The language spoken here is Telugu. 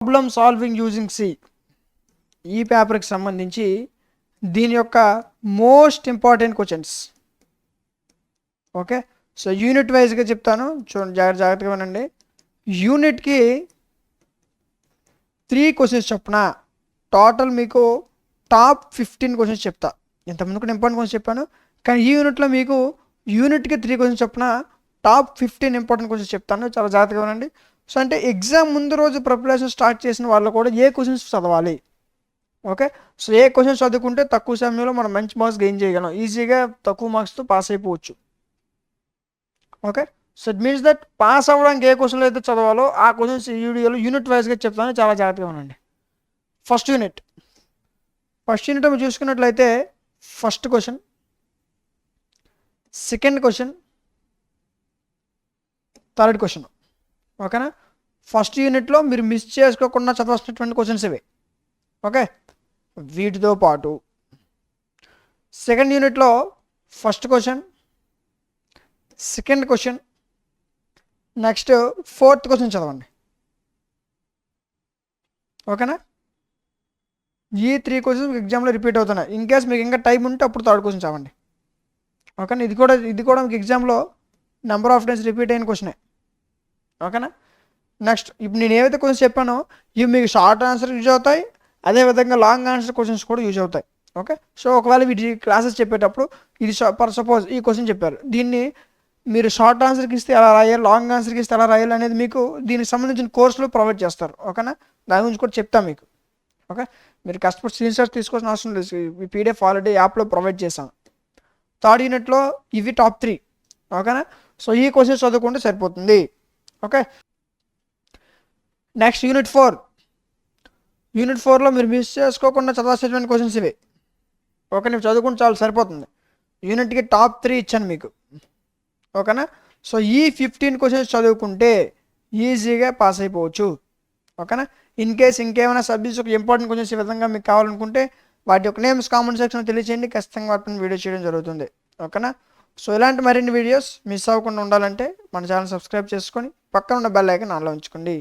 ప్రాబ్లమ్ సాల్వింగ్ యూజింగ్ సి ఈ పేపర్కి సంబంధించి దీని యొక్క most important questions. Okay, so unit వైజ్గా చెప్తాను, చూడండి జాగ్రత్తగా వినండి. యూనిట్కి 3 క్వశ్చన్స్ చొప్పున టోటల్ మీకు టాప్ 15 క్వశ్చన్స్ చెప్తా. ఇంతకుముందు కూడా ఇంపార్టెంట్ క్వశ్చన్స్ చెప్పాను, కానీ ఈ యూనిట్లో మీకు యూనిట్కి 3 క్వశ్చన్స్ చొప్పున టాప్ 15 ఇంపార్టెంట్ క్వశ్చన్స్ చెప్తాను. చాలా జాగ్రత్తగా వినండి. సో అంటే ఎగ్జామ్ ముందు రోజు ప్రిపరేషన్ స్టార్ట్ చేసిన వాళ్ళు కూడా ఏ క్వశ్చన్స్ చదవాలి. ఓకే, సో ఏ క్వశ్చన్స్ చదువుకుంటే తక్కువ సమయంలో మనం మంచి మార్క్స్ గెయిన్ చేయగలం, ఈజీగా తక్కువ మార్క్స్తో పాస్ అయిపోవచ్చు. Okay, so it means that pass అవ్వడానికి ఏ క్వశ్చన్లు అయితే చదవాలో ఆ క్వశ్చన్స్ ఈ వీడియోలో యూనిట్ వైజ్గా చెప్తాను. చాలా జాగ్రత్తగా ఉండండి. ఫస్ట్ యూనిట్ మీరు చూసుకున్నట్లయితే first question, second question, third question. ఓకేనా, ఫస్ట్ యూనిట్లో మీరు మిస్ చేసుకోకుండా చదవాల్సినటువంటి క్వశ్చన్స్ ఇవి. ఓకే, వీటితో పాటు సెకండ్ యూనిట్లో first question, second question, next fourth question చదవండి. ఓకేనా, ఈ 3 క్వశ్చన్స్ ఎగ్జామ్లో రిపీట్ అవుతున్నాయి. ఇన్ కేస్ మీకు ఇంకా టైం ఉంటే అప్పుడు థర్డ్ క్వశ్చన్ చదవండి. ఓకేనా, ఇది కూడా మీకు ఎగ్జామ్లో నెంబర్ ఆఫ్ టైమ్స్ రిపీట్ అయిన క్వశ్చనే. ఓకేనా, నెక్స్ట్ ఇప్పుడు నేను ఏవైతే క్వశ్చన్స్ చెప్పానో ఇవి మీకు షార్ట్ ఆన్సర్ యూజ్ అవుతాయి, అదేవిధంగా లాంగ్ ఆన్సర్ క్వశ్చన్స్ కూడా యూజ్ అవుతాయి. ఓకే, సో ఒకవేళ వీటి క్లాసెస్ చెప్పేటప్పుడు ఇది ఫర్ సపోజ్ ఈ క్వశ్చన్ చెప్పారు, దీన్ని మీరు షార్ట్ ఆన్సర్కి ఇస్తే ఎలా రాయాలి, లాంగ్ ఆన్సర్కి ఇస్తే ఎలా రాయాలి అనేది మీకు దీనికి సంబంధించిన కోర్సులో ప్రొవైడ్ చేస్తారు. ఓకేనా, దాని గురించి కూడా చెప్తాను మీకు. ఓకే, మీరు కష్టపడి స్క్రీన్ షాట్స్ తీసుకోవాల్సిన అవసరం లేదు, ఈ పీడిఎఫ్ ఆల్రెడీ యాప్లో ప్రొవైడ్ చేశాను. థర్డ్ యూనిట్లో ఇవి టాప్ 3. ఓకేనా, సో ఈ క్వశ్చన్స్ చదువుకుంటే సరిపోతుంది. Okay, next unit 4. యూనిట్ 4లో మీరు మిస్ చేసుకోకుండా చదవాల్సినటువంటి క్వశ్చన్స్ ఇవి. ఓకే, ನೀವು చదువుకుంటే చాలు సరిపోతుంది. యూనిట్కి టాప్ 3 ఇచ్చాను మీకు. ఓకేనా, సో ఈ 15 క్వశ్చన్స్ చదువుకుంటే ఈజీగా పాస్ అయిపోవచ్చు. ఓకేనా, ఇన్ కేస్ ఇంకేమైనా సబ్జెక్ట్స్ ఒక ఇంపార్టెంట్ క్వశ్చన్స్ ఈ విధంగా మీకు కావాలనుకుంటే వాటి యొక్క నేమ్స్ కామెంట్ సెక్షన్లో తెలియచేయండి, ఖచ్చితంగా వాటిని వీడియో చేయడం జరుగుతుంది. ఓకేనా, సో ఇలాంటి మరిన్ని వీడియోస్ మిస్ అవ్వకుండా ఉండాలంటే మన ఛానల్ సబ్స్క్రైబ్ చేసుకొని పక్కన ఉన్న బెల్ ఐకాన్ ఆన్లో ఉంచుకోండి.